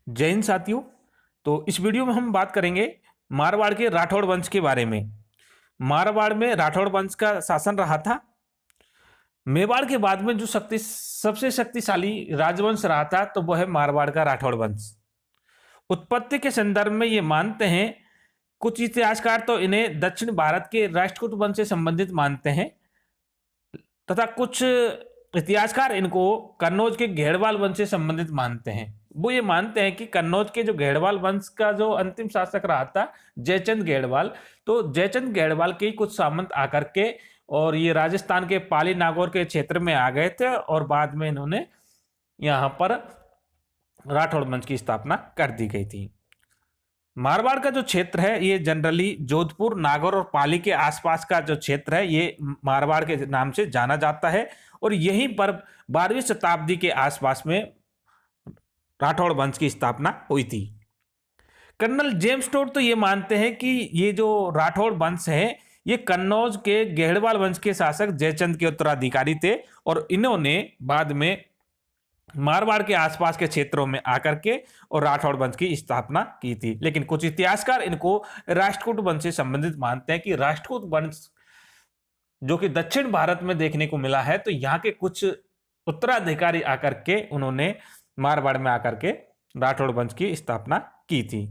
जय हिंद साथियों। तो इस वीडियो में हम बात करेंगे मारवाड़ के राठौड़ वंश के बारे में। मारवाड़ में राठौड़ वंश का शासन रहा था। मेवाड़ के बाद में जो सबसे शक्तिशाली राजवंश रहा था तो वह है मारवाड़ का राठौड़ वंश। उत्पत्ति के संदर्भ में ये मानते हैं, कुछ इतिहासकार तो इन्हें दक्षिण भारत के राष्ट्रकूट वंश से संबंधित मानते हैं, तथा कुछ इतिहासकार इनको कन्नौज के घेड़वाल वंश से संबंधित मानते हैं। वो ये मानते हैं कि कन्नौज के जो घेड़वाल वंश का जो अंतिम शासक रहा था जयचंद घेड़वाल, तो जयचंद घेड़वाल के ही कुछ सामंत आकर के और ये राजस्थान के पाली नागौर के क्षेत्र में आ गए थे और बाद में इन्होंने यहाँ पर राठौड़ वंश की स्थापना कर दी गई थी। मारवाड़ का जो क्षेत्र है ये जनरली जोधपुर, नागौर और पाली के आसपास का जो क्षेत्र है ये मारवाड़ के नाम से जाना जाता है और यहीं पर 12वीं शताब्दी के आसपास में राठौड़ वंश की स्थापना हुई थी। कर्नल जेम्स टोड तो ये मानते हैं कि ये जो राठौड़ वंश है ये कन्नौज के घेड़वाल वंश के शासक जयचंद के उत्तराधिकारी थे और इन्होंने बाद में मारवाड़ के आसपास के क्षेत्रों में आकर के और राठौड़ वंश की स्थापना की थी। लेकिन कुछ इतिहासकार इनको राष्ट्रकूट वंश से संबंधित मानते हैं कि राष्ट्रकूट वंश जो कि दक्षिण भारत में देखने को मिला है, तो यहाँ के कुछ उत्तराधिकारी आकर के उन्होंने मारवाड़ में आकर के राठौड़ वंश की स्थापना की थी।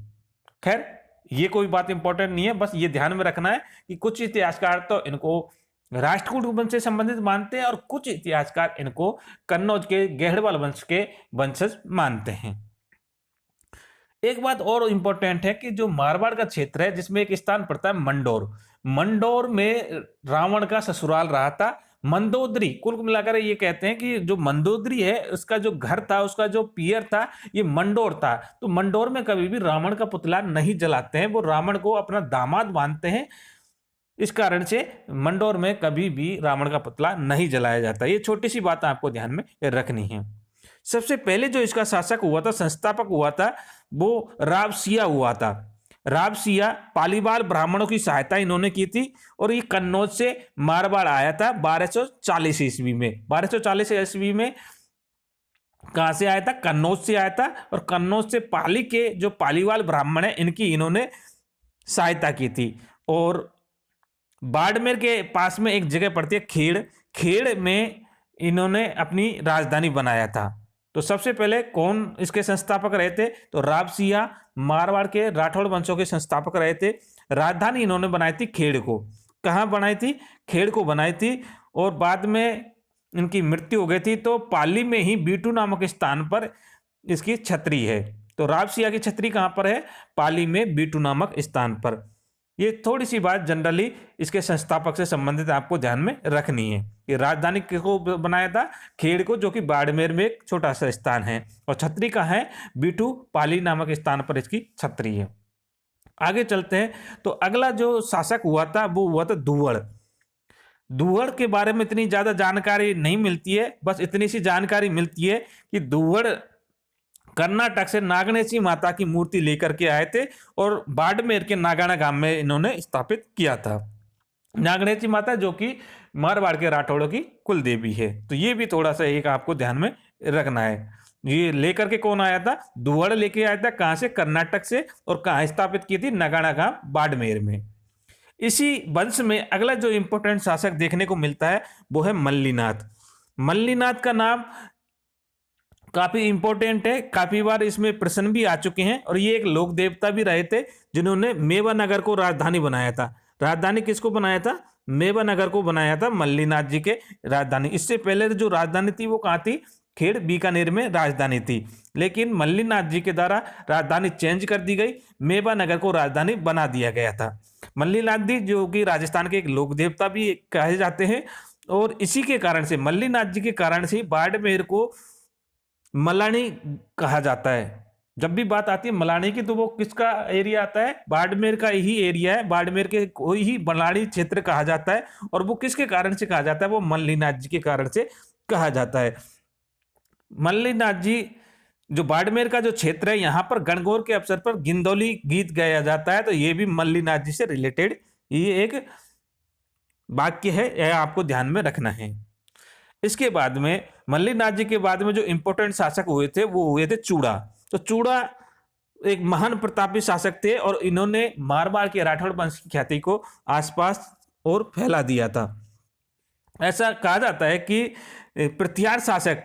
खैर, ये कोई बात इंपॉर्टेंट नहीं है, बस ये ध्यान में रखना है कि कुछ इतिहासकार तो इनको राष्ट्रकूट वंश से संबंधित मानते हैं और कुछ इतिहासकार इनको कन्नौज के घेड़वाल वंश के वंशज मानते हैं। एक बात और इंपॉर्टेंट है कि जो मारवाड़ का क्षेत्र है जिसमें एक स्थान पड़ता है मंडोर। मंडोर में रावण का ससुराल रहा था। मंदोदरी, कुल मिलाकर ये कहते हैं कि जो मंदोदरी है उसका जो घर था, उसका जो पियर था, ये मंडोर था। तो मंडोर में कभी भी रावण का पुतला नहीं जलाते हैं, वो रावण को अपना दामाद मानते हैं। इस कारण से मंडोर में कभी भी रावण का पुतला नहीं जलाया जाता। ये छोटी सी बात आपको ध्यान में रखनी है। सबसे पहले जो इसका शासक हुआ था, संस्थापक हुआ था, वो रावसिया हुआ था। रावसिया पालीवाल ब्राह्मणों की सहायता इन्होंने की थी और ये कन्नौज से मारवाड़ आया था 1240 ईस्वी में। 1240 ईस्वी में कहां से आया था? कन्नौज से आया था और कन्नौज से पाली के जो पालीवाल ब्राह्मण है इनकी इन्होंने सहायता की थी। और बाड़मेर के पास में एक जगह पड़ती है खेड़, खेड़ में इन्होंने अपनी राजधानी बनाया था। तो सबसे पहले कौन इसके संस्थापक रहे थे? तो रावसिया मारवाड़ के राठौड़ वंशों के संस्थापक रहे थे। राजधानी इन्होंने बनाई थी खेड़ को। कहाँ बनाई थी? खेड़ को बनाई थी और बाद में इनकी मृत्यु हो गई थी तो पाली में ही बीटू नामक स्थान पर इसकी छतरी है। तो रावसिया की छतरी कहाँ पर है? पाली में बीटू नामक स्थान पर। ये थोड़ी सी बात जनरली इसके संस्थापक से संबंधित आपको ध्यान में रखनी है कि राजधानी को बनाया था खेड़ को, जो कि बाड़मेर में एक छोटा सा स्थान है, और छतरी का है बीटू, पाली नामक स्थान पर इसकी छतरी है। आगे चलते हैं तो अगला जो शासक हुआ था वो हुआ था दुव्वड़। दुव्वड़ के बारे में इतनी ज्यादा जानकारी नहीं मिलती है, बस इतनी सी जानकारी मिलती है कि दुव्वड़ कर्नाटक से नागणेशी माता की मूर्ति लेकर के आए थे और बाड़मेर के नागाना गांव में इन्होंने स्थापित किया था। नागणेशी माता जो कि मारवाड़ के राठौड़ों की कुल देवी है। तो ये भी थोड़ा सा एक आपको ध्यान में रखना है। ये लेकर के कौन आया था? दुव्वड़ लेके आया था। कहां से? कर्नाटक से। और कहां स्थापित की थी? नागाना गांव बाड़मेर में। इसी वंश में अगला जो इंपोर्टेंट शासक देखने को मिलता है वो है मल्लीनाथ। मल्लीनाथ का नाम काफी इंपॉर्टेंट है, काफी बार इसमें प्रश्न भी आ चुके हैं और ये एक लोक देवता भी रहे थे जिन्होंने मेवानगर को राजधानी बनाया था। राजधानी किसको बनाया था? मेवानगर को बनाया था मल्लीनाथ जी के राजधानी। इससे पहले जो राजधानी थी वो कहाँ थी? खेड़ बीकानेर में राजधानी थी, लेकिन मल्लीनाथ जी के द्वारा राजधानी चेंज कर दी गई, मेवानगर को राजधानी बना दिया गया था। मल्लीनाथ जी जो कि राजस्थान के एक लोक देवता भी कहे जाते हैं और इसी के कारण से, मल्लीनाथ जी के कारण से बाड़मेर को मलानी कहा जाता है। जब भी बात आती है मलानी की तो वो किसका एरिया आता है? बाड़मेर का ही एरिया है। बाड़मेर के कोई ही मलानी क्षेत्र कहा जाता है और वो किसके कारण से कहा जाता है? वो मल्लीनाथ जी के कारण से कहा जाता है। मल्लीनाथ जी जो बाड़मेर का जो क्षेत्र है यहाँ पर गणगौर के अवसर पर गिंदौली गीत गाया जाता है, तो ये भी मल्लीनाथ जी से रिलेटेड ये एक वाक्य है, यह आपको ध्यान में रखना है। इसके बाद में मल्लीनाथ जी के बाद में जो इंपोर्टेंट शासक हुए थे वो हुए थे चूड़ा। तो चूड़ा एक महान प्रतापी शासक थे और इन्होंने मारवाड़ के राठौड़ वंश की ख्याति को आसपास और फैला दिया था। ऐसा कहा जाता है कि प्रतिहार शासक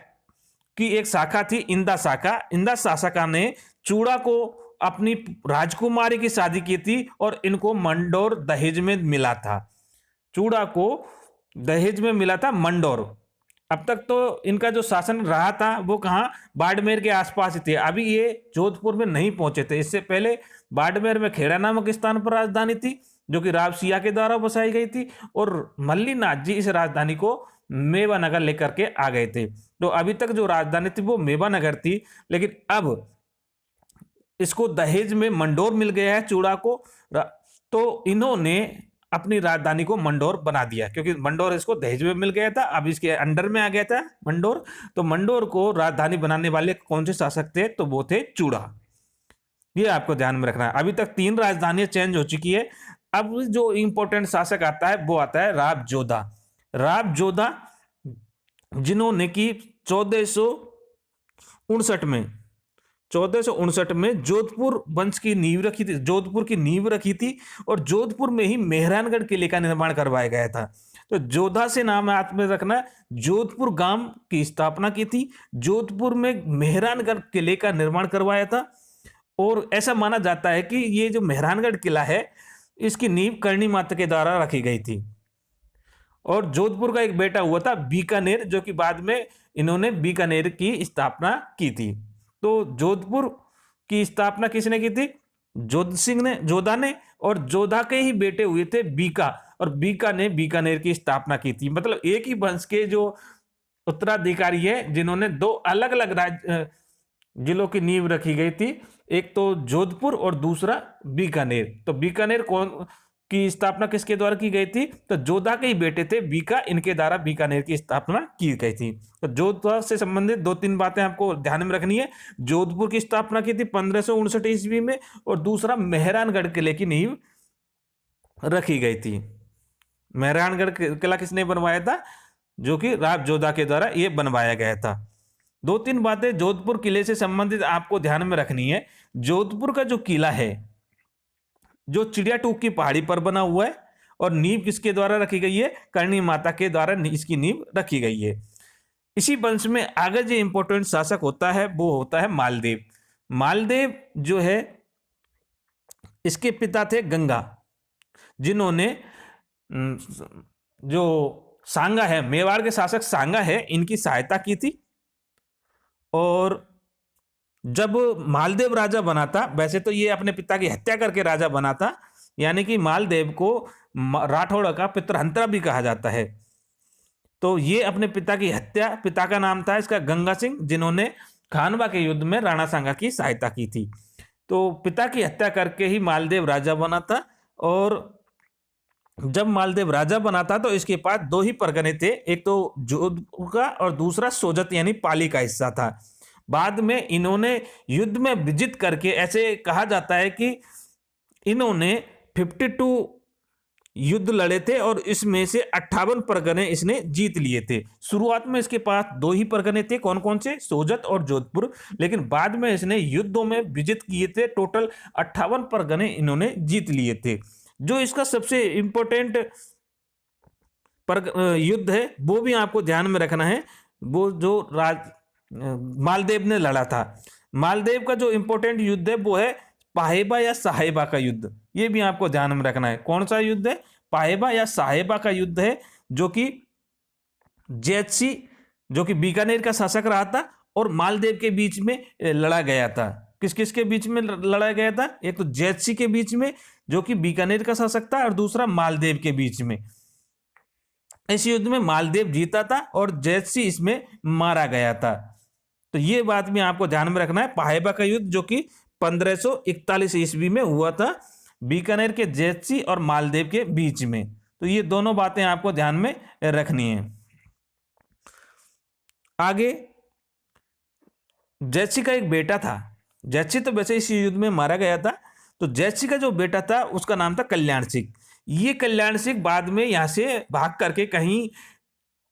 की एक शाखा थी इंदा शाखा। इंदा शासका ने चूड़ा को अपनी राजकुमारी की शादी की थी और इनको मंडोर दहेज में मिला था। चूड़ा को दहेज में मिला था मंडोर। अब तक तो इनका जो शासन रहा था वो कहाँ, बाड़मेर के आसपास ही थे। अभी ये जोधपुर में नहीं पहुंचे थे। इससे पहले बाड़मेर में खेड़ा नामक स्थान पर राजधानी थी जो कि राव सिया के द्वारा बसाई गई थी और मल्लीनाथ जी इस राजधानी को मेवानगर लेकर के आ गए थे। तो अभी तक जो राजधानी थी वो मेवानगर थी, लेकिन अब इसको दहेज में मंडोर मिल गया है चूड़ा को, तो इन्होंने अपनी राजधानी को मंडोर बना दिया क्योंकि मंडोर इसको दहेज में मिल गया था, अब इसके अंडर में आ गया था मंडोर। तो मंडोर को राजधानी बनाने वाले कौन से शासक थे, तो वो थे चूड़ा। ये आपको ध्यान में रखना है। अभी तक 3 राजधानियां चेंज हो चुकी है। अब जो इंपॉर्टेंट शासक आता है वो आता है राव जोधा। राव जोधा जिन्होंने की 1459 में जोधपुर वंश की नींव रखी थी, जोधपुर की नींव रखी थी और जोधपुर में ही मेहरानगढ़ किले का निर्माण करवाया गया था। तो जोधा से नाम हाथ में रखना, जोधपुर गांव की स्थापना की थी, जोधपुर में मेहरानगढ़ किले का निर्माण करवाया था। और ऐसा माना जाता है कि ये जो मेहरानगढ़ किला है इसकी नींव करणी माता के द्वारा रखी गई थी। और जोधपुर का एक बेटा हुआ था बीकानेर, जो कि बाद में इन्होंने बीकानेर की स्थापना की थी। तो जोधपुर की स्थापना किसने की थी, जोधा ने, और जोधा के ही बेटे हुए थे बीका, और बीका ने बीकानेर की स्थापना की थी। मतलब एक ही वंश के जो उत्तराधिकारी है जिन्होंने 2 अलग अलग जिलों की नींव रखी गई थी, एक तो जोधपुर और दूसरा बीकानेर। तो बीकानेर कौन की स्थापना किसके द्वारा की गई थी, तो जोधा के ही बेटे थे बीका, इनके द्वारा बीकानेर की स्थापना की गई थी। तो जोधा से संबंधित 2-3 बातें आपको ध्यान में रखनी है। जोधपुर की स्थापना की थी 1559 ईस्वी में, और दूसरा मेहरानगढ़ किले की नींव रखी गई थी। मेहरानगढ़ किला किसने बनवाया था, जो कि राव जोधा के द्वारा ये बनवाया गया था। 2-3 बातें जोधपुर किले से संबंधित आपको ध्यान में रखनी है। जोधपुर का जो किला है जो चिड़िया टूक की पहाड़ी पर बना हुआ है, और नींव किसके द्वारा रखी गई है, करणी माता के द्वारा इसकी नींव रखी गई है। इसी वंश में आगे जो इंपॉर्टेंट शासक होता है वो होता है मालदेव। मालदेव जो है इसके पिता थे गंगा, जिन्होंने जो सांगा है, मेवाड़ के शासक सांगा है, इनकी सहायता की थी। और जब मालदेव राजा बना था, वैसे तो ये अपने पिता की हत्या करके राजा बना था, यानी कि मालदेव को राठौड़ का पितृहंत्रा भी कहा जाता है। तो ये अपने पिता की हत्या, पिता का नाम था इसका गंगा सिंह, जिन्होंने खानवा के युद्ध में राणा सांगा की सहायता की थी। तो पिता की हत्या करके ही मालदेव राजा बना था। और जब मालदेव राजा बना था तो इसके पास 2 ही परगने थे, एक तो जोधपुर का और दूसरा सोजत यानी पाली का हिस्सा था। बाद में इन्होंने युद्ध में विजित करके, ऐसे कहा जाता है कि इन्होंने 52 युद्ध लड़े थे और इसमें से 58 परगने इसने जीत लिए थे। शुरुआत में इसके पास 2 ही परगने थे, कौन कौन से, सोजत और जोधपुर, लेकिन बाद में इसने युद्धों में विजित किए थे। टोटल 58 परगने इन्होंने जीत लिए थे। जो इसका सबसे इंपॉर्टेंट युद्ध है वो भी आपको ध्यान में रखना है, वो जो मालदेव ने लड़ा था। मालदेव का जो इंपॉर्टेंट युद्ध है वो है पाहेबा या साहेबा का युद्ध। ये भी आपको ध्यान में रखना है। कौन सा युद्ध है, पाहेबा या साहेबा का युद्ध है, जो कि जैतसी, जो कि बीकानेर का शासक रहा था, और मालदेव के बीच में लड़ा गया था। किस किस के बीच में लड़ा गया था, एक तो जैतसी के बीच में जो कि बीकानेर का शासक था, और दूसरा मालदेव के बीच में। इस युद्ध में मालदेव जीता था और जैतसी इसमें मारा गया था। तो ये बात भी आपको ध्यान में रखना है। पाहेबा का युद्ध जो कि 1541 ईस्वी में हुआ था, बीकानेर के जैतसी और मालदेव के बीच में। तो ये दोनों बातें आपको ध्यान में रखनी है। आगे जैतसी का एक बेटा था, जैतसी तो वैसे इस युद्ध में मारा गया था। तो जैतसी का जो बेटा था उसका नाम था कल्याण सिंह। ये कल्याण सिंह बाद में यहां से भाग करके, कहीं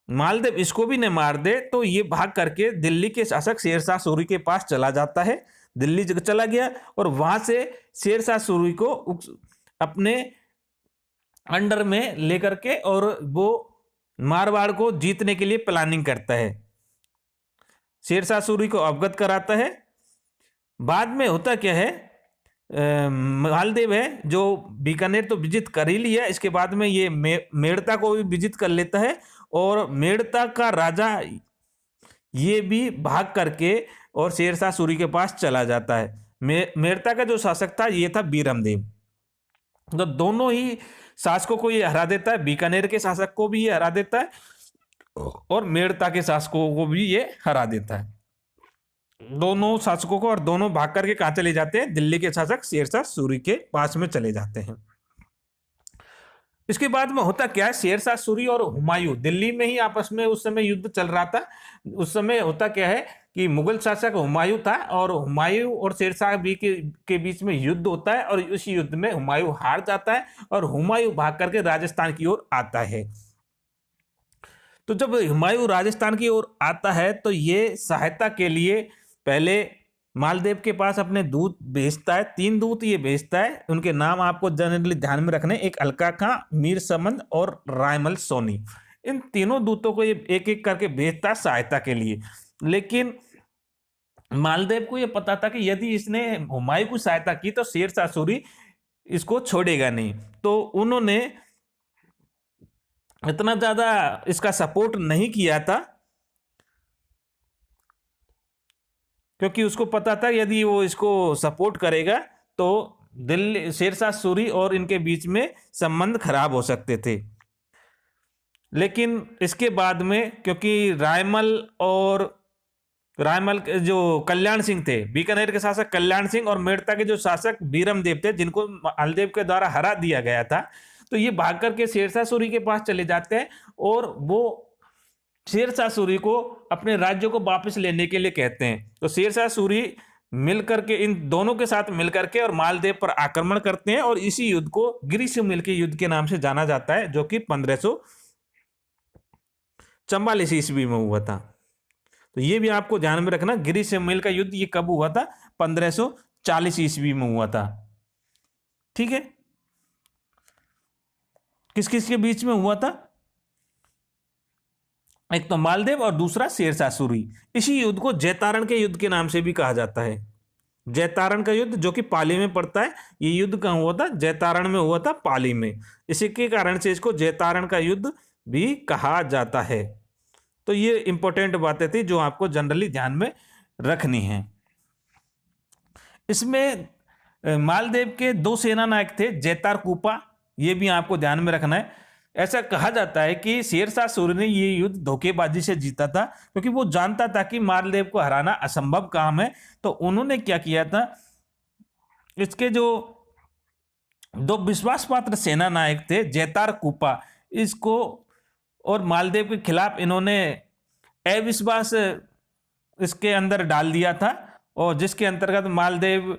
मालदेव इसको भी न मार दे तो ये भाग करके दिल्ली के शासक शेरशाह सूरी के पास चला जाता है। दिल्ली चला गया और वहां से शेरशाह सूरी को अपने अंडर में लेकर के और वो मारवाड़ को जीतने के लिए प्लानिंग करता है, शेरशाह सूरी को अवगत कराता है। बाद में होता क्या है, मालदेव है जो बीकानेर तो विजित कर ही लिया, इसके बाद में ये मेड़ता को भी विजित कर लेता है और मेड़ता का राजा ये भी भाग करके और शेरशाह सूरी के पास चला जाता है। मेड़ता का जो शासक था ये था बीरमदेव। तो दोनों ही शासकों को ये हरा देता है, बीकानेर के शासक को भी ये हरा देता है और मेड़ता के शासकों को भी ये हरा देता है, दोनों शासकों को। और दोनों भाग करके कहां चले जाते हैं, दिल्ली के शासक शेरशाह सूरी के पास में चले जाते हैं। इसके बाद में होता क्या है, शेरशाह सूरी और हुमायूं दिल्ली में ही आपस में उस समय युद्ध चल रहा था। उस समय होता क्या है कि मुगल शासक हुमायूं था और हुमायूं और शेरशाह के बीच में युद्ध होता है और उस युद्ध में हुमायूं हार जाता है और हुमायूं भाग करके राजस्थान की ओर आता है। तो जब हुमायूं राजस्थान की ओर आता है तो ये सहायता के लिए पहले मालदेव के पास अपने दूत भेजता है, 3 दूत ये भेजता है। उनके नाम आपको जनरली ध्यान में रखने, एक अलका खां, मीर समंद और रायमल सोनी। इन तीनों दूतों को ये एक एक करके भेजता है सहायता के लिए। लेकिन मालदेव को ये पता था कि यदि इसने हुमायूं की सहायता की तो शेरशाह सूरी इसको छोड़ेगा नहीं, तो उन्होंने इतना ज्यादा इसका सपोर्ट नहीं किया था, क्योंकि उसको पता था यदि वो इसको सपोर्ट करेगा तो दिल्ली शेरशाह सूरी और इनके बीच में संबंध खराब हो सकते थे। लेकिन इसके बाद में क्योंकि रायमल के जो कल्याण सिंह थे, बीकानेर के शासक कल्याण सिंह और मेड़ता के जो शासक बीरमदेव थे जिनको मालदेव के द्वारा हरा दिया गया था, तो ये भाग करके शेरशाह सूरी के पास चले जाते हैं और वो शेरशाह सूरी को अपने राज्य को वापस लेने के लिए कहते हैं। तो शेरशाह सूरी मिलकर के इन दोनों के साथ मिलकर के और मालदेव पर आक्रमण करते हैं और इसी युद्ध को गिरिशूमेल के युद्ध के नाम से जाना जाता है, जो कि 1544 ईस्वी में हुआ था। तो ये भी आपको ध्यान में रखना, गिरिशूमेल का युद्ध ये कब हुआ था, 1540 ईस्वी में हुआ था। ठीक है, किस किस के बीच में हुआ था, एक तो मालदेव और दूसरा शेरशाह सूरी। इसी युद्ध को जैतारण के युद्ध के नाम से भी कहा जाता है। जैतारण का युद्ध जो कि पाली में पड़ता है, ये युद्ध कहां हुआ था, जैतारण में हुआ था, पाली में। इसी के कारण से इसको जैतारण का युद्ध भी कहा जाता है। तो ये इंपॉर्टेंट बातें थी जो आपको जनरली ध्यान में रखनी है। इसमें मालदेव के 2 सेना नायक थे, जैतार कूपा, ये भी आपको ध्यान में रखना है। ऐसा कहा जाता है कि शेरशाह सूरी ने ये युद्ध धोखेबाजी से जीता था, क्योंकि वो जानता था कि मालदेव को हराना असंभव काम है। तो उन्होंने क्या किया था, इसके जो 2 विश्वास पात्र सेना नायक थे, जैतार कूपा, इसको और मालदेव के खिलाफ इन्होंने अविश्वास इसके अंदर डाल दिया था और जिसके अंतर्गत मालदेव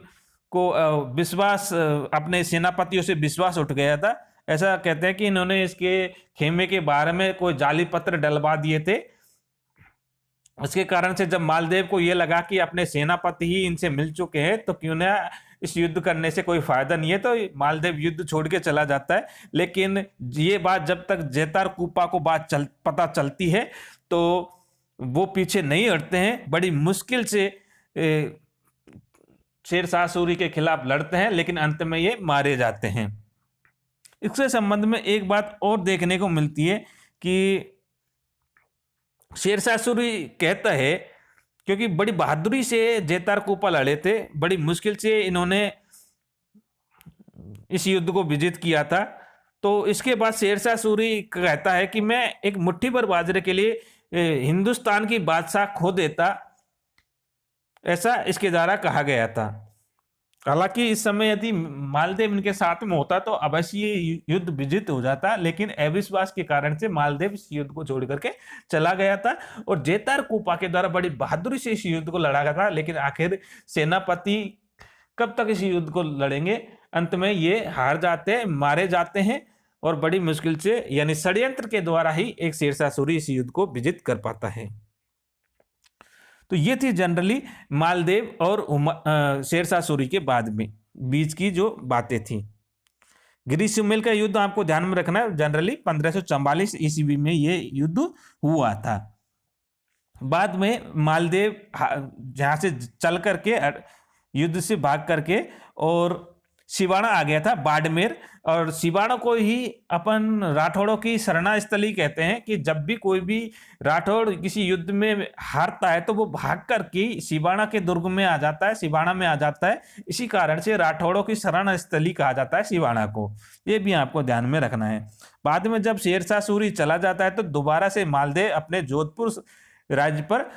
को विश्वास, अपने सेनापतियों से विश्वास उठ गया था। ऐसा कहते हैं कि इन्होंने इसके खेमे के बारे में कोई जाली पत्र डलवा दिए थे। इसके कारण से जब मालदेव को यह लगा कि अपने सेनापति ही इनसे मिल चुके हैं तो क्यों ना इस युद्ध करने से कोई फायदा नहीं है, तो मालदेव युद्ध छोड़ के चला जाता है। लेकिन ये बात जब तक जैतार कूपा को पता चलती है तो वो पीछे नहीं हटते हैं, बड़ी मुश्किल से शेरशाह सूरी के खिलाफ लड़ते हैं, लेकिन अंत में ये मारे जाते हैं। इससे संबंध में एक बात और देखने को मिलती है कि शेरशाह सूरी कहता है, क्योंकि बड़ी बहादुरी से जैतार कूपा लड़े थे, बड़ी मुश्किल से इन्होंने इस युद्ध को विजित किया था। तो इसके बाद शेरशाह सूरी कहता है कि मैं एक मुट्ठी भर बाजरे के लिए हिंदुस्तान की बादशाह खो देता, ऐसा इसके द्वारा कहा गया था। हालांकि इस समय यदि मालदेव इनके साथ में होता तो अवश्य ये युद्ध विजित हो जाता, लेकिन अविश्वास के कारण से मालदेव इस युद्ध को छोड़ करके चला गया था और जैतार कूपा के द्वारा बड़ी बहादुरी से इस युद्ध को लड़ा गया था। लेकिन आखिर सेनापति कब तक इस युद्ध को लड़ेंगे, अंत में ये हार जाते हैं, मारे जाते हैं और बड़ी मुश्किल से यानी षड्यंत्र के द्वारा ही एक शेरशाह सूरी इस युद्ध को विजित कर पाता है। तो ये थी जनरली मालदेव और शेरशाह सूरी के बाद में बीच की जो बातें थी। गिरी सुमेल का युद्ध आपको ध्यान में रखना है, जनरली 1544 ईस्वी में ये युद्ध हुआ था। बाद में मालदेव जहां से चल करके युद्ध से भाग करके और सिवाना आ गया था, बाड़मेर। और सिवाना को ही अपन राठौड़ों की शरणा स्थली कहते हैं कि जब भी कोई भी राठौड़ किसी युद्ध में हारता है तो वो भाग करके सिवाना के दुर्ग में आ जाता है, सिवाना में आ जाता है। इसी कारण से राठौड़ों की शरण स्थली कहा जाता है सिवाना को। ये भी आपको ध्यान में रखना है। बाद में जब शेरशाह सूरी चला जाता है तो दोबारा से मालदेव अपने जोधपुर राज्य पर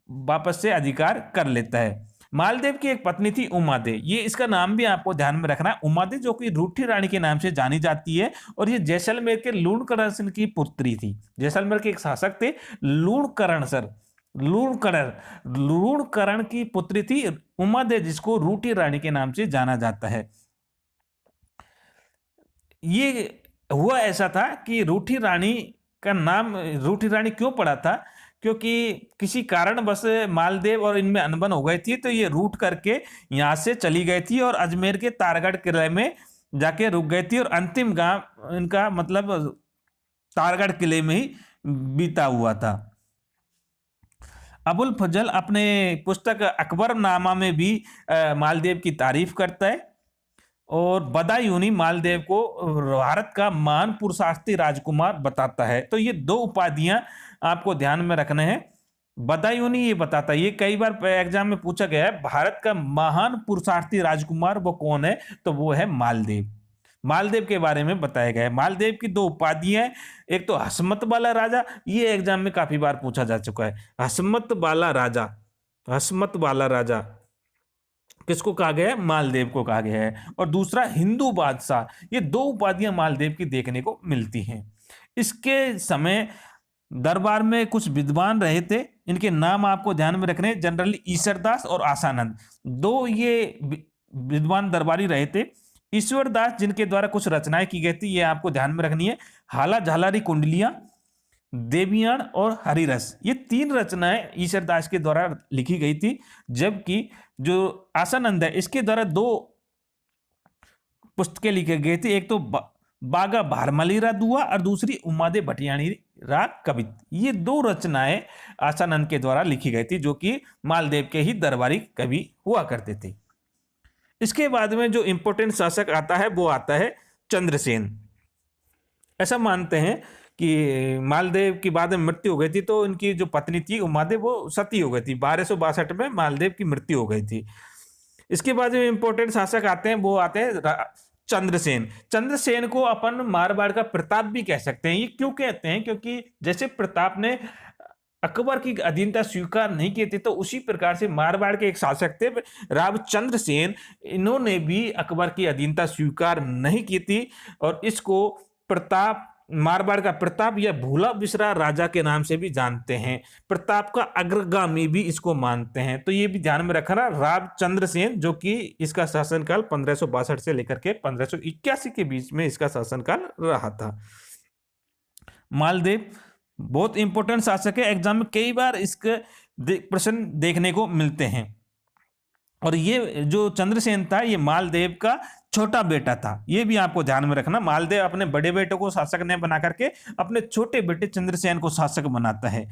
वापस से अधिकार कर लेता है। मालदेव की एक पत्नी थी उमादेव, ये इसका नाम भी आपको ध्यान में रखना है, उमादेव, जो कि रूठी रानी के नाम से जानी जाती है। और ये जैसलमेर के लूणकरण की पुत्री थी। जैसलमेर के एक शासक थे लूणकरण सर, लूणकरण की पुत्री थी उमादेव, जिसको रूठी रानी के नाम से जाना जाता है। ये हुआ ऐसा था कि रूठी रानी का नाम रूठी रानी क्यों पड़ा था, क्योंकि किसी कारणवश मालदेव और इनमें अनबन हो गई थी, तो ये रूट करके यहाँ से चली गई थी और अजमेर के तारगढ़ किले में जाके रुक गई थी। और अंतिम गांव इनका मतलब तारगढ़ किले में ही बीता हुआ था। अबुल फजल अपने पुस्तक अकबरनामा में भी मालदेव की तारीफ करता है और बदायूनी मालदेव को भारत का महान पुरुषार्थी राजकुमार बताता है। तो ये दो उपाधियां आपको ध्यान में रखने हैं। बदायूनी ये बताता है, ये कई बार एग्जाम में पूछा गया है, भारत का महान पुरुषार्थी राजकुमार वो कौन है, तो वो है मालदेव। मालदेव के बारे में बताया गया है। मालदेव की दो उपाधियां हैं, एक तो हसमत वाला राजा, ये एग्जाम में काफी बार पूछा जा चुका है। हसमत वाला राजा, हसमत वाला राजा किसको कहा गया है, मालदेव को कहा गया है। और दूसरा हिंदू बादशाह, ये दो उपाधियां मालदेव की देखने को मिलती हैं। इसके समय दरबार में कुछ विद्वान रहे थे, इनके नाम आपको ध्यान में रखने, जनरली ईश्वरदास और आसानंद, दो ये विद्वान दरबारी रहे थे। ईश्वरदास जिनके द्वारा कुछ रचनाएं की गई थी, ये आपको ध्यान में रखनी है, हाला झालारी कुंडलियां, देवियान और हरिरस, ये तीन रचनाएं ईश्वरदास के द्वारा लिखी गई थी। जबकि जो आसानंद है, इसके द्वारा दो पुस्तकें लिखी गई थी, एक तो बागा भारमलीरा दुआ और दूसरी उमादे भटियाणी राग कवित। ये दो रचनाएं आसानंद के द्वारा लिखी गई थी, जो कि मालदेव के ही दरबारी कवि हुआ करते थे। इसके बाद में जो इंपोर्टेंट शासक आता है वो आता है चंद्रसेन। ऐसा मानते हैं कि मालदेव की बाद में मृत्यु हो गई थी, तो इनकी जो पत्नी थी उमादेव वो सती हो गई थी। 1262 में मालदेव की मृत्यु हो गई थी। इसके बाद जो इंपोर्टेंट शासक आते हैं वो आते हैं चंद्रसेन। चंद्रसेन को अपन मारवाड़ का प्रताप भी कह सकते हैं। ये क्यों कहते हैं, क्योंकि जैसे प्रताप ने अकबर की अधीनता स्वीकार नहीं की थी, तो उसी प्रकार से मारवाड़ के एक शासक थे रावचंद्र सेन, इन्होंने भी अकबर की अधीनता स्वीकार नहीं की थी और इसको प्रताप, मारवाड़ का प्रताप या भूला बिसरा राजा के नाम से भी जानते हैं। प्रताप का अग्रगामी भी इसको मानते हैं। तो ये भी ध्यान में रखना, रावचंद्र सेन, जो कि इसका शासनकाल 1562 से लेकर के 1581 के बीच में इसका शासनकाल रहा था। मालदेव बहुत इंपॉर्टेंट शासक है, एग्जाम में कई बार इसके प्रश्न देखने को मिलते हैं। और ये जो चंद्रसेन था, ये मालदेव का छोटा बेटा था। ये भी आपको ध्यान में रखना, मालदेव अपने बड़े बेटे को शासक ने बना करके अपने छोटे बेटे चंद्रसेन को शासक बनाता है।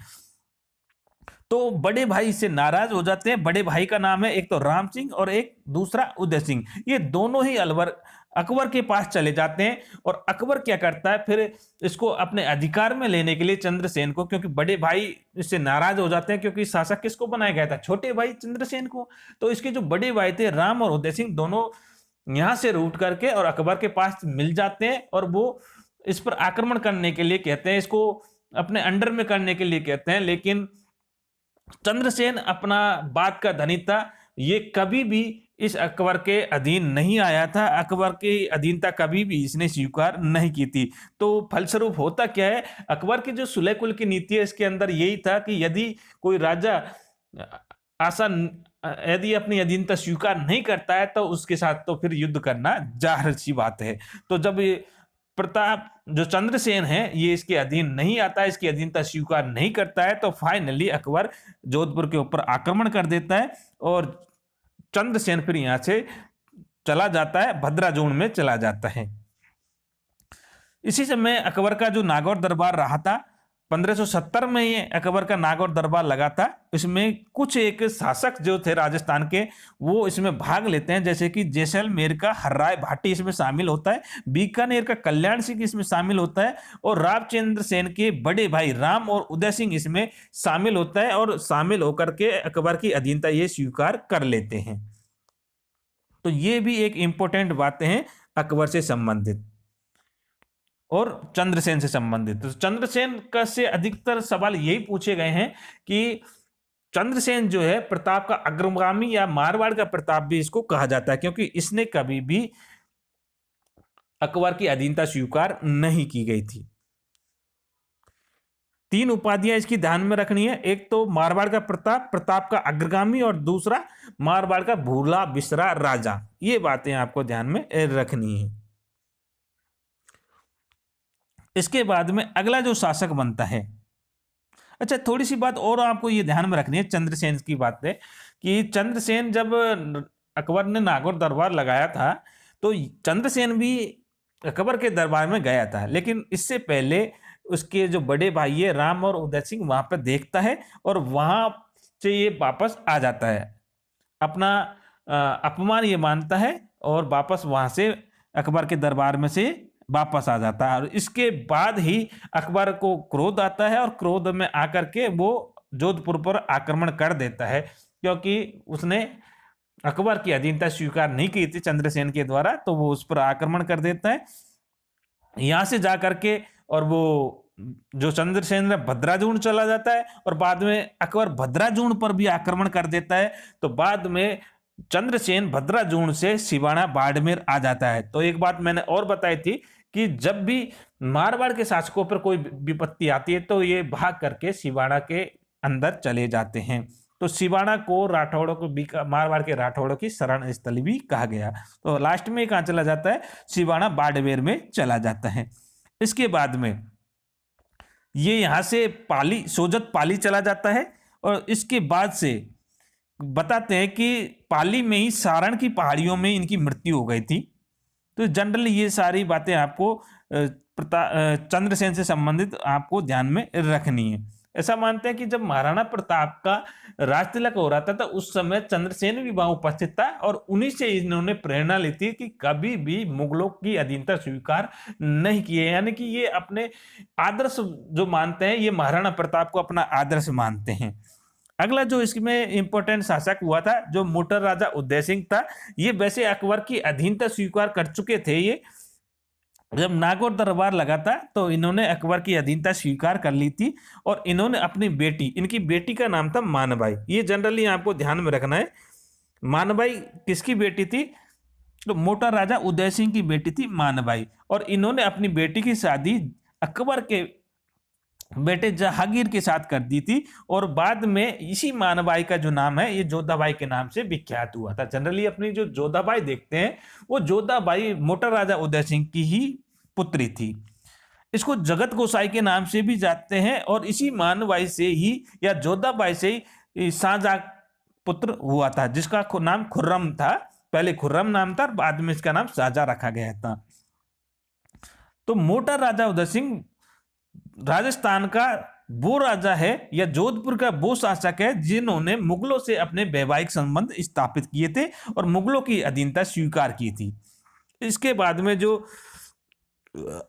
तो बड़े भाई से नाराज हो जाते हैं। बड़े भाई का नाम है एक तो राम सिंह और एक दूसरा उदय सिंह। ये दोनों ही अलवर अकबर के पास चले जाते हैं और अकबर क्या करता है, फिर इसको अपने अधिकार में लेने के लिए चंद्रसेन को, क्योंकि बड़े भाई इससे नाराज हो जाते हैं, क्योंकि शासक किसको बनाया गया था, छोटे भाई चंद्रसेन को। तो इसके जो बड़े भाई थे राम और उदय सिंह, दोनों यहां से रूट करके और अकबर के पास मिल जाते हैं और वो इस पर आक्रमण करने के लिए कहते हैं, इसको अपने अंडर में करने के लिए कहते हैं। लेकिन चंद्रसेन अपना बात का धनी था, ये कभी भी इस अकबर के अधीन नहीं आया था, अकबर की अधीनता कभी भी इसने स्वीकार नहीं की थी। तो फलस्वरूप होता क्या है, अकबर की जो सुलह कुल की नीति है, इसके अंदर यही था कि यदि कोई राजा यदि अपनी अधीनता स्वीकार नहीं करता है तो उसके साथ तो फिर युद्ध करना जाहिर सी बात है। तो जब प्रताप जो चंद्रसेन है ये इसके अधीन नहीं आता, इसकी अधीनता स्वीकार नहीं करता है। तो फाइनली अकबर जोधपुर के ऊपर आक्रमण कर देता है और चंद्रसेन फिर यहां से चला जाता है, भद्राजून में चला जाता है। इसी समय अकबर का जो नागौर दरबार रहा था, 1570 में ये अकबर का नागौर दरबार लगा था। इसमें कुछ एक शासक जो थे राजस्थान के वो इसमें भाग लेते हैं, जैसे कि जैसलमेर का हर्राय भाटी इसमें शामिल होता है, बीकानेर का कल्याण सिंह इसमें शामिल होता है और रामचंद्र सेन के बड़े भाई राम और उदय सिंह इसमें शामिल होता है और शामिल होकर के अकबर की अधीनता ये स्वीकार कर लेते हैं। तो ये भी एक इंपॉर्टेंट बातें हैं अकबर से संबंधित और चंद्रसेन से संबंधित। तो चंद्रसेन का से अधिकतर सवाल यही पूछे गए हैं कि चंद्रसेन जो है प्रताप का अग्रगामी या मारवाड़ का प्रताप भी इसको कहा जाता है, क्योंकि इसने कभी भी अकबर की अधीनता स्वीकार नहीं की गई थी। 3 उपाधियां इसकी ध्यान में रखनी है, एक तो मारवाड़ का प्रताप, प्रताप का अग्रगामी, और दूसरा मारवाड़ का भूला बिसरा राजा। ये बातें आपको ध्यान में रखनी है। इसके बाद में अगला जो शासक बनता है, अच्छा थोड़ी सी बात और आपको ये ध्यान में रखनी है चंद्रसेन की बात है कि चंद्रसेन जब अकबर ने नागौर दरबार लगाया था तो चंद्रसेन भी अकबर के दरबार में गया था, लेकिन इससे पहले उसके जो बड़े भाई है राम और उदय सिंह वहां पर देखता है और वहां से ये वापस आ जाता है, अपना अपमान ये मानता है और वापस वहां से अकबर के दरबार में से वापस आ जाता है। और इसके बाद ही अकबर को क्रोध आता है और क्रोध में आकर के वो जोधपुर पर आक्रमण कर देता है, क्योंकि उसने अकबर की अधीनता स्वीकार नहीं की थी चंद्रसेन के द्वारा, तो वो उस पर आक्रमण कर देता है। यहां से जाकर के और वो जो चंद्रसेन है भद्राजून चला जाता है और बाद में अकबर भद्राजून पर भी आक्रमण कर देता है। तो बाद में चंद्रसेन भद्राजून से सिवाना बाड़मेर आ जाता है। तो एक बात मैंने और बताई थी कि जब भी मारवाड़ के शासकों पर कोई विपत्ति आती है तो ये भाग करके सिवाना के अंदर चले जाते हैं। तो सिवाना को राठौड़ों को मारवाड़ के राठौड़ों की शरण स्थली भी कहा गया। तो लास्ट में कहां चला जाता है, सिवाना बाड़मेर में चला जाता है। इसके बाद में ये यहां से पाली सोजत पाली चला जाता है और इसके बाद से बताते हैं कि पाली में ही सारण की पहाड़ियों में इनकी मृत्यु हो गई थी। तो जनरली ये सारी बातें आपको चंद्रसेन से संबंधित आपको ध्यान में रखनी है। ऐसा मानते हैं कि जब महाराणा प्रताप का राज तिलक हो रहा था तो उस समय चंद्रसेन भी वहां उपस्थित था और उन्हीं से इन्होंने प्रेरणा ली थी कि कभी भी मुगलों की अधीनता स्वीकार नहीं किए, यानी कि ये अपने आदर्श जो मानते हैं, ये महाराणा प्रताप को अपना आदर्श मानते हैं। अगला जो इसमें इंपॉर्टेंट शासक हुआ था जो मोटर राजा उदय सिंह था, ये वैसे अकबर की अधीनता स्वीकार कर चुके थे। ये जब नागौर दरबार लगा था तो इन्होंने अकबर की अधीनता स्वीकार कर ली थी और इन्होंने अपनी बेटी, इनकी बेटी का नाम था मानबाई। ये जनरली आपको ध्यान में रखना है। मानबाई किसकी बेटी थी, तो मोटर राजा उदय सिंह की बेटी थी मानबाई। और इन्होंने अपनी बेटी की शादी अकबर के बेटे जहांगीर के साथ कर दी थी और बाद में इसी मानबाई का जो नाम है ये जोधाबाई के नाम से विख्यात हुआ था। जनरली अपनी जो जोधाबाई देखते हैं वो जोधाबाई मोटर राजा उदय सिंह की ही पुत्री थी। इसको जगत गोसाई के नाम से भी जानते हैं और इसी मानबाई से ही या जोधाबाई से ही शाहजहां पुत्र हुआ था, जिसका नाम खुर्रम था। पहले खुर्रम नाम था, बाद में इसका नाम शाहजहां रखा गया था। तो मोटर राजा उदय सिंह राजस्थान का वो राजा है या जोधपुर का वो शासक है जिन्होंने मुगलों से अपने वैवाहिक संबंध स्थापित किए थे और मुगलों की अधीनता स्वीकार की थी। इसके बाद में जो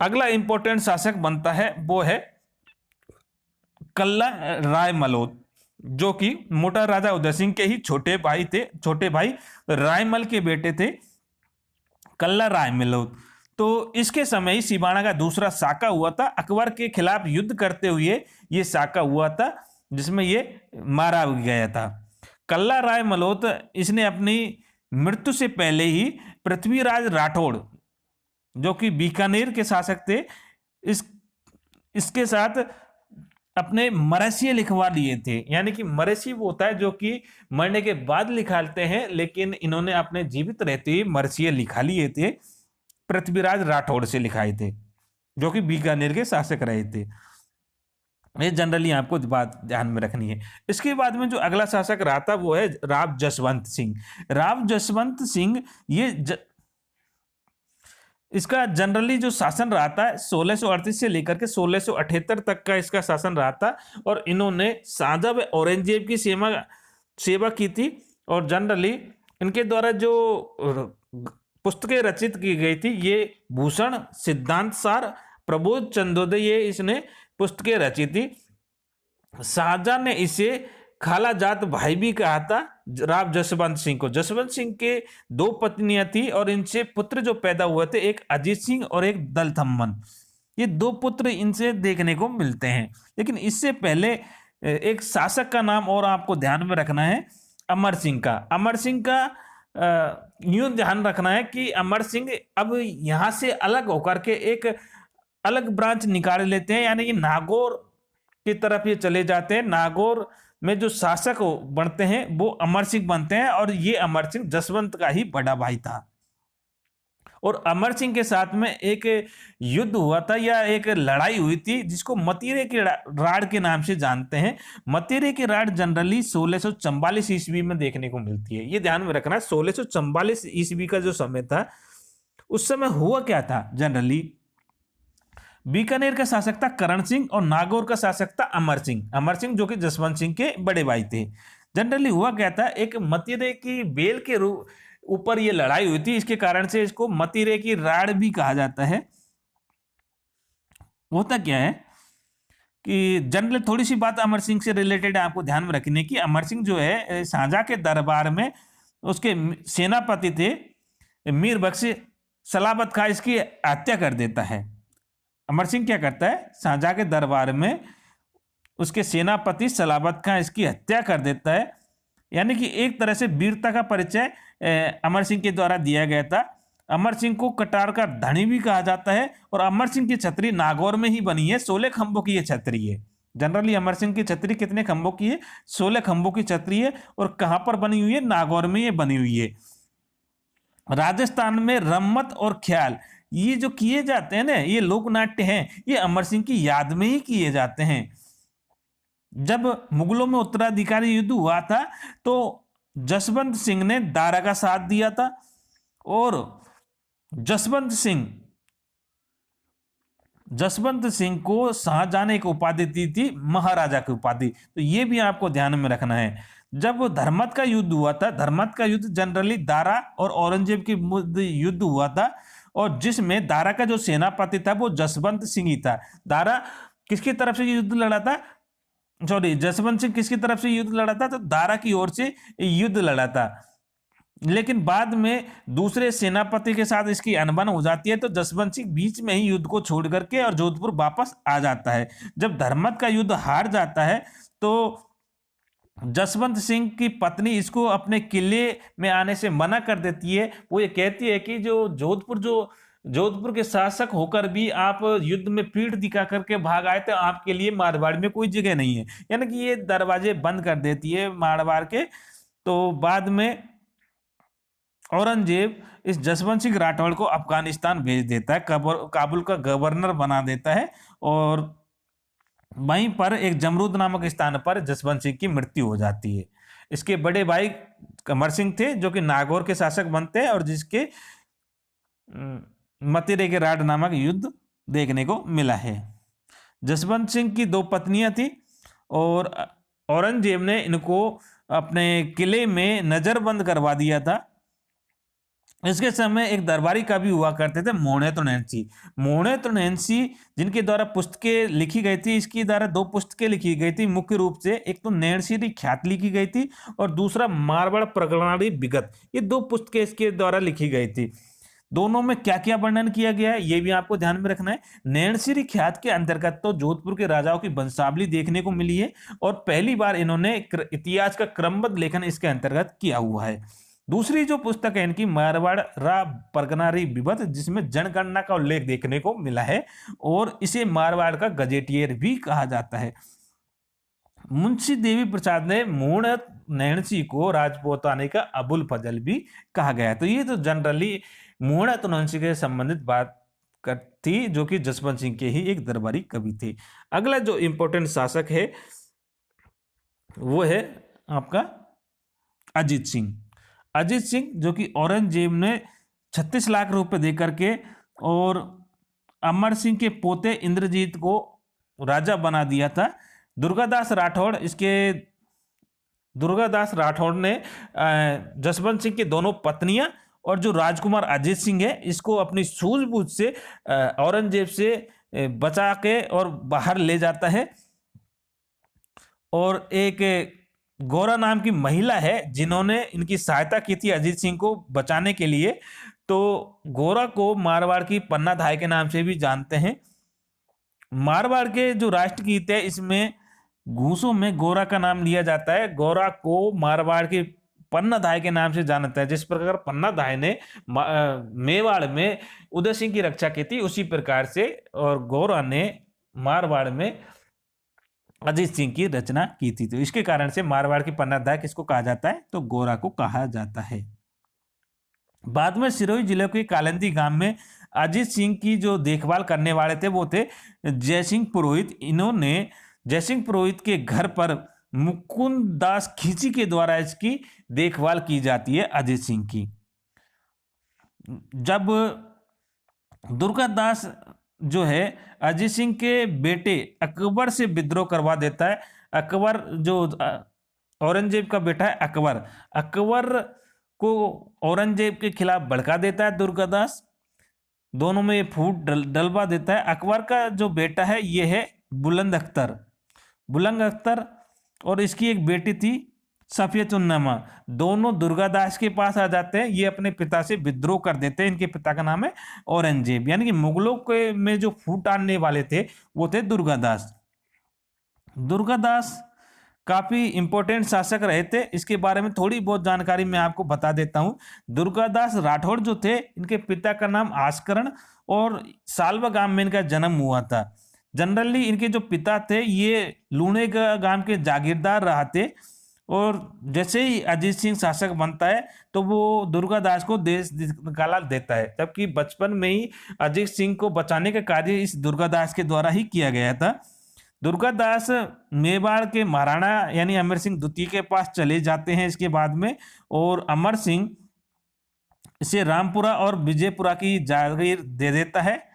अगला इंपॉर्टेंट शासक बनता है वो है कल्ला राय मलोद, जो कि मोटा राजा उदय सिंह के ही छोटे भाई थे। छोटे भाई रायमल के बेटे थे कल्ला राय मलोद। तो इसके समय ही सिवाना का दूसरा साका हुआ था। अकबर के खिलाफ युद्ध करते हुए ये साका हुआ था जिसमें ये मारा गया था। कल्ला राय मलोद इसने अपनी मृत्यु से पहले ही पृथ्वीराज राठौड़ जो कि बीकानेर के शासक थे इसके साथ अपने मरसिये लिखवा लिए थे। यानी कि मरसी वो होता है जो कि मरने के बाद लिखाते हैं, लेकिन इन्होंने अपने जीवित रहते ही मरसिये लिखा लिए थे, पृथ्वीराज राठौड़ से लिखाए थे। जो कि बीकानेर के शासक रहे थे। ये जनरली आपको बात ध्यान में रखनी है। इसके बाद में जो अगला शासक रहा था वो है राव जसवंत सिंह। राव जसवंत सिंह इसका जनरली जो शासन रहा था 1638 से लेकर के 1678 तक का इसका शासन रहा था, और इन्होंने शाहजहां व औरंगजेब की सेवा की थी। और जनरली इनके द्वारा जो पुस्तकें रचित की गई थी, ये भूषण, सिद्धांत सार, प्रबोध चंद्रोदय, ये इसने पुस्तकें रची थी। शाहजहां ने इसे खाला जात भाई भी कहा था राव जसवंत सिंह को। जसवंत सिंह के 2 पत्नियां थी और इनसे पुत्र जो पैदा हुए थे, एक अजीत सिंह और एक दलथम्मन। ये 2 पुत्र इनसे देखने को मिलते हैं। लेकिन इससे पहले एक शासक का नाम और आपको ध्यान में रखना है, अमर सिंह का। अमर सिंह का यूं ध्यान रखना है कि अमर सिंह अब यहां से अलग होकर के एक अलग ब्रांच निकाल लेते हैं, यानी कि नागौर की तरफ ये चले जाते हैं। नागौर में जो शासक बनते हैं वो अमर सिंह बनते हैं, और ये अमर सिंह जसवंत का ही बड़ा भाई था। और अमर सिंह के साथ में एक युद्ध हुआ था या एक लड़ाई हुई थी जिसको मतीरे की राड़ के नाम से जानते हैं। मतीरे की राड़ जनरली 1644 ईस्वी में देखने को मिलती है। ये ध्यान में रखना है, 1644 ईस्वी का जो समय था, उस समय हुआ क्या था। जनरली बीकानेर का शासक था करण सिंह और नागौर का शासक था अमर सिंह। अमर सिंह जो कि जसवंत सिंह के बड़े भाई थे। जनरली हुआ क्या था, एक मतीरे की बेल के ऊपर ये लड़ाई हुई थी, इसके कारण से इसको मतीरे की राड़ भी कहा जाता है। होता क्या है कि जनरल थोड़ी सी बात अमर सिंह से रिलेटेड आपको ध्यान में रखने की। अमर सिंह जो है शाहजहां के दरबार में उसके सेनापति थे मीर बख्श सलाबत खां, इसकी हत्या कर देता है। अमर सिंह क्या करता है, शाहजहां के दरबार में उसके सेनापति सलाबत खां इसकी हत्या कर देता है। यानी कि एक तरह से वीरता का परिचय अमर सिंह के द्वारा दिया गया था। अमर सिंह को कटार का धनी भी कहा जाता है, और अमर सिंह की छतरी नागौर में ही बनी है। 16 खंभों की ये छतरी है। जनरली अमर सिंह की छतरी कितने खंभों की है, 16 खंभों की छतरी है। और कहां पर बनी हुई है, नागौर में ये बनी हुई है। राजस्थान में रम्मत और ख्याल ये जो किए जाते हैं ना, ये लोक नाट्य हैं, ये अमर सिंह की याद में ही किए जाते हैं। जब मुगलों में उत्तराधिकारी युद्ध हुआ था तो जसवंत सिंह ने दारा का साथ दिया था, और जसवंत सिंह को शाहजहां ने एक उपाधि दी थी, महाराजा की उपाधि। तो ये भी आपको ध्यान में रखना है। जब धर्मत का युद्ध हुआ था, धर्मत का युद्ध जनरली दारा और औरंगजेब की युद्ध हुआ था, और जिसमें दारा का जो सेनापति था वो जसवंत सिंह ही था। दारा किसकी तरफ से युद्ध लड़ा था, सॉरी जसवंत सिंह किसकी तरफ से युद्ध लड़ा था, तो दारा की ओर से युद्ध लड़ा था। लेकिन बाद में दूसरे सेनापति के साथ इसकी अनबन हो जाती है, तो जसवंत सिंह बीच में ही युद्ध को छोड़ करके और जोधपुर वापस आ जाता है। जब धर्मत का युद्ध हार जाता है तो जसवंत सिंह की पत्नी इसको अपने किले में आने से मना कर देती है। वो ये कहती है कि जो जोधपुर के शासक होकर भी आप युद्ध में पीठ दिखा करके भाग आए, तो आपके लिए मारवाड़ में कोई जगह नहीं है। यानी कि ये दरवाजे बंद कर देती है मारवाड़ के। तो बाद में औरंगजेब इस जसवंत सिंह राठौड़ को अफगानिस्तान भेज देता है, काबुल का गवर्नर बना देता है, और वहीं पर एक जमरूद नामक स्थान पर जसवंत सिंह की मृत्यु हो जाती है। इसके बड़े भाई कमर सिंह थे जो कि नागौर के शासक बनते हैं, और जिसके मतीरे के राड नामक युद्ध देखने को मिला है। जसवंत सिंह की 2 पत्नियां थी, और औरंगजेब ने इनको अपने किले में नजरबंद करवा दिया था। इसके समय एक दरबारी कवि हुआ करते थे मोहने तो नैंसी जिनके द्वारा पुस्तकें लिखी गई थी। इसकी द्वारा 2 पुस्तकें लिखी गई थी मुख्य रूप से, एक तो नैणसी ख्यात लिखी गई थी, और दूसरा मारवाड़ प्रगणारी विगत। ये 2 पुस्तकें इसके द्वारा लिखी गई थी। दोनों में क्या क्या वर्णन किया गया है ये भी आपको ध्यान में रखना है। नैणसी ख्यात के अंतर्गत तो जोधपुर के राजाओं की वंशावली देखने को मिली है, और पहली बार इन्होंने इतिहास का क्रमबद्ध लेखन इसके अंतर्गत किया हुआ है। दूसरी जो पुस्तक है इनकी मारवाड़ परगनारी विबत, जिसमें जनगणना का उल्लेख देखने को मिला है, और इसे मारवाड़ का गजेटियर भी कहा जाता है। मुंशी देवी प्रसाद ने मूण नैणसी को राजपूताने का अबुल फजल भी कहा गया है। तो ये तो जनरली मूण नैणसी के संबंधित बात थी, जो कि जसवंत सिंह के ही एक दरबारी कवि थे। अगला जो इंपॉर्टेंट शासक है वो है आपका अजीत सिंह। अजीत सिंह जो कि औरंगजेब ने 36 लाख रुपए दे करके और अमर सिंह के पोते इंद्रजीत को राजा बना दिया था। दुर्गादास राठौड़ ने जसवंत सिंह की दोनों पत्नियां और जो राजकुमार अजीत सिंह है इसको अपनी सूझबूझ से औरंगजेब से बचा के और बाहर ले जाता है। और एक गौरा नाम की महिला है जिन्होंने इनकी सहायता की थी अजीत सिंह को बचाने के लिए। तो गौरा को मारवाड़ की पन्ना धाय के नाम से भी जानते हैं। मारवाड़ के जो राष्ट्रगीत है इसमें घूसों में गौरा का नाम लिया जाता है। गौरा को मारवाड़ के पन्ना धाय के नाम से जानता है। जिस प्रकार पन्ना धाय ने मेवाड़ में उदय सिंह की रक्षा की थी उसी प्रकार से और गौरा ने मारवाड़ में अजीत सिंह की रचना की थी। तो इसके कारण से मारवाड़ की पन्ना धाय किसको कहा जाता है, तो गौरा को कहा जाता है। बाद में सिरोही जिले के कालंदी गांव में अजीत सिंह की जो देखभाल करने वाले थे वो थे जयसिंह पुरोहित। इन्होंने जयसिंह पुरोहित के घर पर मुकुंद दास खींची के द्वारा इसकी देखभाल की जाती है अजीत सिंह की। जब दुर्गादास जो है अजीत सिंह के बेटे अकबर से विद्रोह करवा देता है। अकबर जो औरंगजेब का बेटा है अकबर को औरंगजेब के खिलाफ भड़का देता है दुर्गादास। दोनों में फूट डलवा देता है। अकबर का जो बेटा है ये है बुलंद अख्तर और इसकी एक बेटी थी सफियतुन्नमा। दोनों दुर्गादास के पास आ जाते हैं। ये अपने पिता से विद्रोह कर देते हैं। इनके पिता का नाम है औरंगजेब। यानी कि मुगलों के में जो फूट आने वाले थे वो थे दुर्गादास काफी इंपॉर्टेंट शासक रहे थे। इसके बारे में थोड़ी बहुत जानकारी मैं आपको बता देता हूं। दुर्गादास राठौड़ जो थे इनके पिता का नाम आस्करण और सालवा गांव में इनका जन्म हुआ था। जनरली इनके जो पिता थे ये लूणे गांव के जागीरदार रहा थे और जैसे ही अजीत सिंह शासक बनता है तो वो दुर्गादास को देश निकाला देता है। जबकि बचपन में ही अजीत सिंह को बचाने का कार्य इस दुर्गादास के द्वारा ही किया गया था। दुर्गादास मेवाड़ के महाराणा यानी अमर सिंह द्वितीय के पास चले जाते हैं इसके बाद में, और अमर सिंह इसे रामपुरा और विजयपुरा की जागीर दे देता है।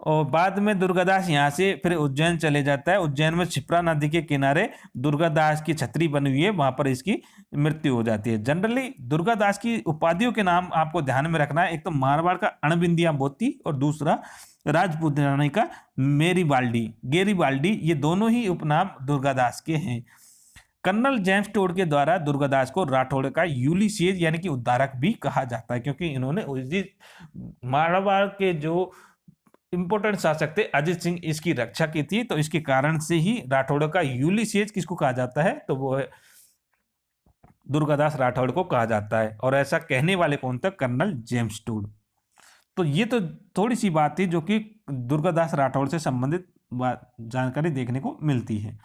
और बाद में दुर्गादास यहाँ से फिर उज्जैन चले जाता है। उज्जैन में क्षिप्रा नदी के किनारे दुर्गादास की छतरी बनी हुई है, वहां पर इसकी मृत्यु हो जाती है। जनरली दुर्गादास की उपाधियों के नाम आपको ध्यान में रखना है। एक तो मारवाड़ का अणबिंदिया मोती और दूसरा राजपूत रानी का गेरीबाल्डी, ये दोनों ही उपनाम दुर्गादास के हैं। कर्नल जेम्स टोड के द्वारा दुर्गादास को राठौड़ का यूलिसियस यानी कि उद्धारक भी कहा जाता है, क्योंकि इन्होंने मारवाड़ के जो इंपोर्टेंट शासक थे अजीत सिंह इसकी रक्षा की थी। तो इसके कारण से ही राठौड़ का यूलिसियस किसको कहा जाता है, तो वो है दुर्गादास राठौड़ को कहा जाता है। और ऐसा कहने वाले कौन थे, कर्नल जेम्स टोड। तो ये तो थोड़ी सी बात थी जो कि दुर्गादास राठौड़ से संबंधित जानकारी देखने को मिलती है।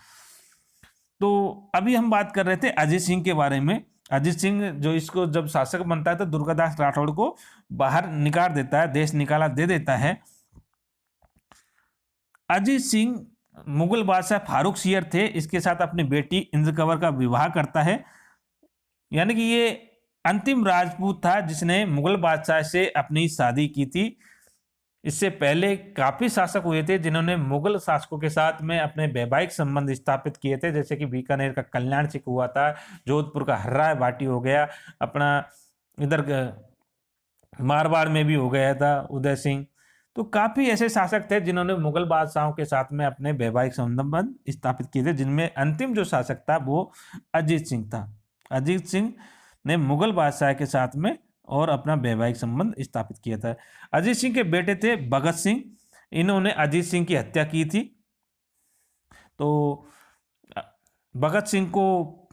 तो अभी हम बात कर रहे थे अजीत सिंह के बारे में। अजीत सिंह जो इसको जब शासक बनता है तो दुर्गादास राठौड़ को बाहर निकाल देता है, देश निकाला दे देता है। अजीत सिंह मुगल बादशाह फारूक सियर थे, इसके साथ अपनी बेटी इंद्र कंवर का विवाह करता है। यानी कि ये अंतिम राजपूत था जिसने मुगल बादशाह से अपनी शादी की थी। इससे पहले काफी शासक हुए थे जिन्होंने मुगल शासकों के साथ में अपने वैवाहिक संबंध स्थापित किए थे, जैसे कि बीकानेर का कल्याण सिंह हुआ था, जोधपुर का हर्राय भाटी हो गया, अपना इधर मारवाड़ में भी हो गया था उदय सिंह। तो काफी ऐसे शासक थे जिन्होंने मुगल बादशाहों के साथ में अपने वैवाहिक संबंध स्थापित किए थे, जिनमें अंतिम जो शासक था वो अजीत सिंह था। अजीत सिंह ने मुगल बादशाह के साथ में और अपना वैवाहिक संबंध स्थापित किया था। अजीत सिंह के बेटे थे भगत सिंह, इन्होंने अजीत सिंह की हत्या की थी। तो भगत सिंह को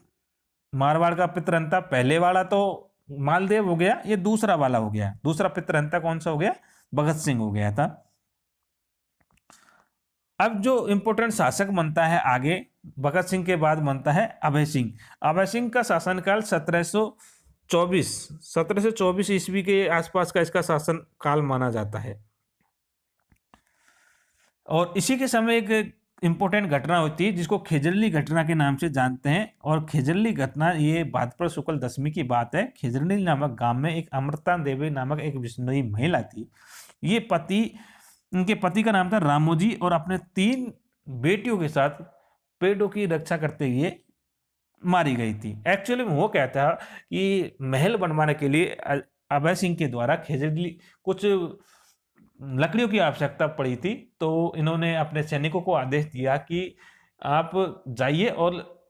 मारवाड़ का पितरंता पहले वाला तो मालदेव हो गया, ये दूसरा वाला हो गया। दूसरा पितरंता कौन सा हो गया, भगत सिंह हो गया था। अब जो इंपोर्टेंट शासक बनता है आगे भगत सिंह के बाद बनता है अभय सिंह। अभय सिंह का शासनकाल 1724 ईस्वी के आसपास का इसका शासन काल माना जाता है। और इसी के समय एक इम्पोर्टेंट घटना होती है जिसको खेजरली घटना के नाम से जानते हैं। और खेजरली घटना ये भाद्रपद शुक्ल दशमी की बात है। खेजरली नामक गांव में एक अमृता देवी नामक एक विष्णुई महिला थी। ये इनके पति का नाम था रामोजी और अपने 3 बेटियों के साथ पेड़ों की रक्षा करते हुए मारी गई थी। एक्चुअली में वो क्या था कि महल बनवाने के लिए अभय सिंह के द्वारा खेजरली कुछ लकड़ियों की आवश्यकता पड़ी थी। तो इन्होंने अपने सैनिकों को आदेश दिया कि आप जाइए और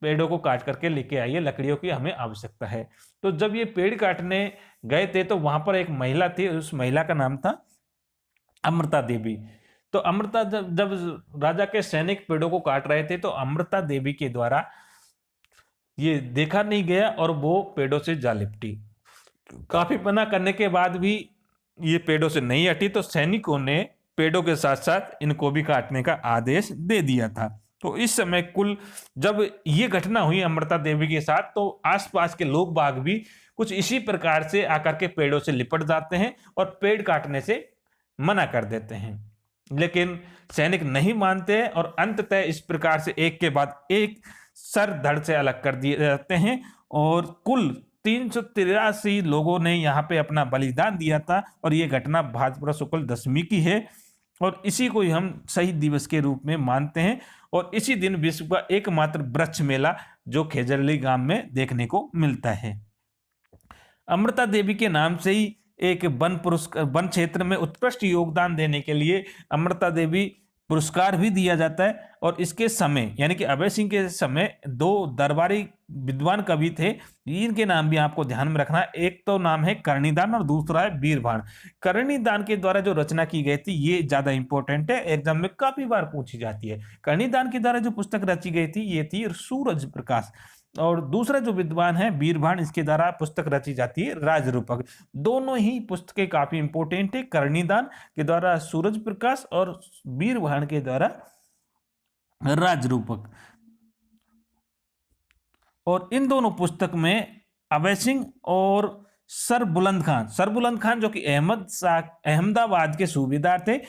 पेड़ों को काट करके लेके आइए, लकड़ियों की हमें आवश्यकता है। तो जब ये पेड़ काटने गए थे तो वहां पर एक महिला थी, उस महिला का नाम था अमृता देवी। तो अमृता जब राजा के सैनिक पेड़ों को काट रहे थे तो अमृता देवी के द्वारा ये देखा नहीं गया और वो पेड़ों से जा लिपटी। काफी मना करने के बाद भी ये पेड़ों से नहीं हटी तो सैनिकों ने पेड़ों के साथ साथ इनको भी काटने का आदेश दे दिया था। तो इस समय कुल जब ये घटना हुई अमृता देवी के साथ तो आसपास के लोग बाग भी कुछ इसी प्रकार से आकर के पेड़ों से लिपट जाते हैं और पेड़ काटने से मना कर देते हैं। लेकिन सैनिक नहीं मानते और अंततः इस प्रकार से एक के बाद एक सर धड़ से अलग कर दिए जाते हैं और कुल 383 लोगों ने यहाँ पे अपना बलिदान दिया था। और ये घटना भाद्रपद शुक्ल दशमी की है और इसी को ही हम शहीद दिवस के रूप में मानते हैं। और इसी दिन विश्व का एकमात्र वृक्ष मेला जो खेजरली गांव में देखने को मिलता है। अमृता देवी के नाम से ही एक वन क्षेत्र में उत्कृष्ट योगदान देने के लिए अमृता देवी पुरस्कार भी दिया जाता है। और इसके समय यानी कि अभय सिंह के समय 2 दरबारी विद्वान कवि थे, इनके नाम भी आपको ध्यान में रखना है। एक तो नाम है कर्णिदान और दूसरा है वीरभाण। कर्णिदान के द्वारा जो रचना की गई थी ये ज्यादा इंपॉर्टेंट है, एग्जाम में काफी बार पूछी जाती है। कर्णिदान के द्वारा जो पुस्तक रची गई थी ये थी सूरज प्रकाश। और दूसरा जो विद्वान है वीरभाण, इसके द्वारा पुस्तक रची जाती है राजरूपक। दोनों ही पुस्तकें काफी इंपॉर्टेंट है, कर्णिदान के द्वारा सूरज प्रकाश और वीरभाण के द्वारा राजरूपक। और इन दोनों पुस्तक में अभय सिंह और सर बुलंद खान जो कि अहमदाबाद के सूबेदार थे,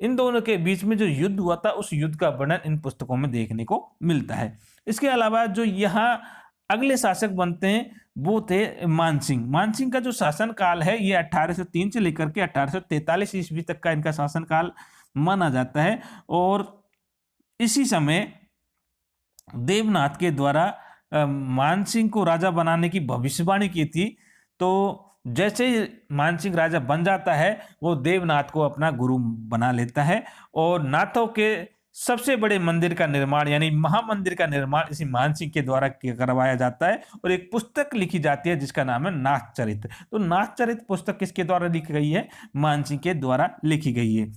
इन दोनों के बीच में जो युद्ध हुआ था उस युद्ध का वर्णन इन पुस्तकों में देखने को मिलता है। इसके अलावा जो यहाँ अगले शासक बनते हैं वो थे मानसिंह। मानसिंह का जो शासन काल है ये 1803 से लेकर के 1843 ईस्वी तक का इनका शासन काल माना जाता है। और इसी समय देवनाथ के द्वारा मानसिंह को राजा बनाने की भविष्यवाणी की थी। तो जैसे ही मानसिंह राजा बन जाता है वो देवनाथ को अपना गुरु बना लेता है और नाथों के सबसे बड़े मंदिर का निर्माण यानी महामंदिर का निर्माण इसी मानसिंह के द्वारा करवाया जाता है। और एक पुस्तक लिखी जाती है जिसका नाम है नाथचरित। तो नाथचरित पुस्तक किसके द्वारा लिखी गई है? मानसिंह के द्वारा लिखी गई है।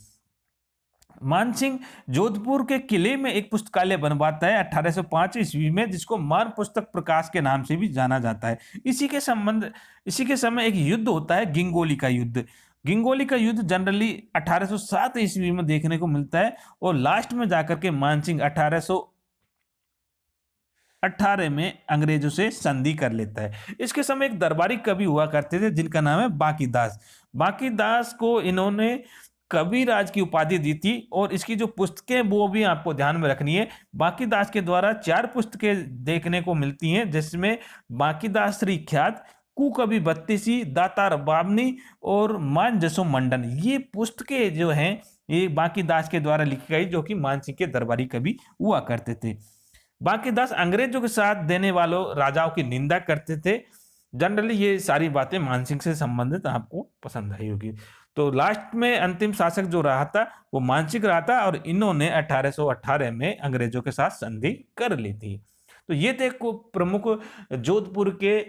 मानसिंह जोधपुर के किले में एक पुस्तकालय बनवाता है 1805 ईस्वी में, जिसको मान पुस्तक प्रकाश के नाम से भी जाना जाता है। इसी के समय एक युद्ध होता है, गिंगोली का युद्ध। गिंगोली का युद्ध जनरली 1807 ईस्वी में देखने को मिलता है और लास्ट में जाकर के मानसिंह 1818 में अंग्रेजों से संधि कर लेता है। इसके समय एक दरबारी कवि हुआ करते थे जिनका नाम है बांकीदास। बांकीदास को इन्होंने कविराज की उपाधि दी थी। और इसकी जो पुस्तकें वो भी आपको ध्यान में रखनी है। बांकीदास के द्वारा 4 पुस्तकें देखने को मिलती हैं जिसमें बांकीदास श्री ख्यात, कुकवि बत्तीसी, दातार बामनी और मान जसो मंडन, ये पुस्तकें जो हैं ये बांकीदास के द्वारा लिखी गई जो कि मानसिंह के दरबारी कवि हुआ करते थे। बांकीदास अंग्रेजों के साथ देने वालों राजाओं की निंदा करते थे। जनरली ये सारी बातें मानसिंह से संबंधित आपको पसंद आई होगी। तो लास्ट में अंतिम शासक जो रहा था वो मानसिंह रहा था और इन्होंने 1818 में अंग्रेजों के साथ संधि कर ली थी। तो ये थे प्रमुख जोधपुर के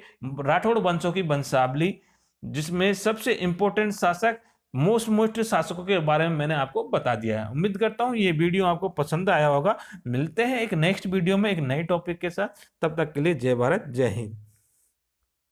राठौड़ वंशों की वंशावली, जिसमें सबसे इंपॉर्टेंट शासक मोस्ट शासकों के बारे में मैंने आपको बता दिया है। उम्मीद करता हूँ ये वीडियो आपको पसंद आया होगा। मिलते हैं एक नेक्स्ट वीडियो में एक नए टॉपिक के साथ। तब तक के लिए जय भारत, जय हिंद।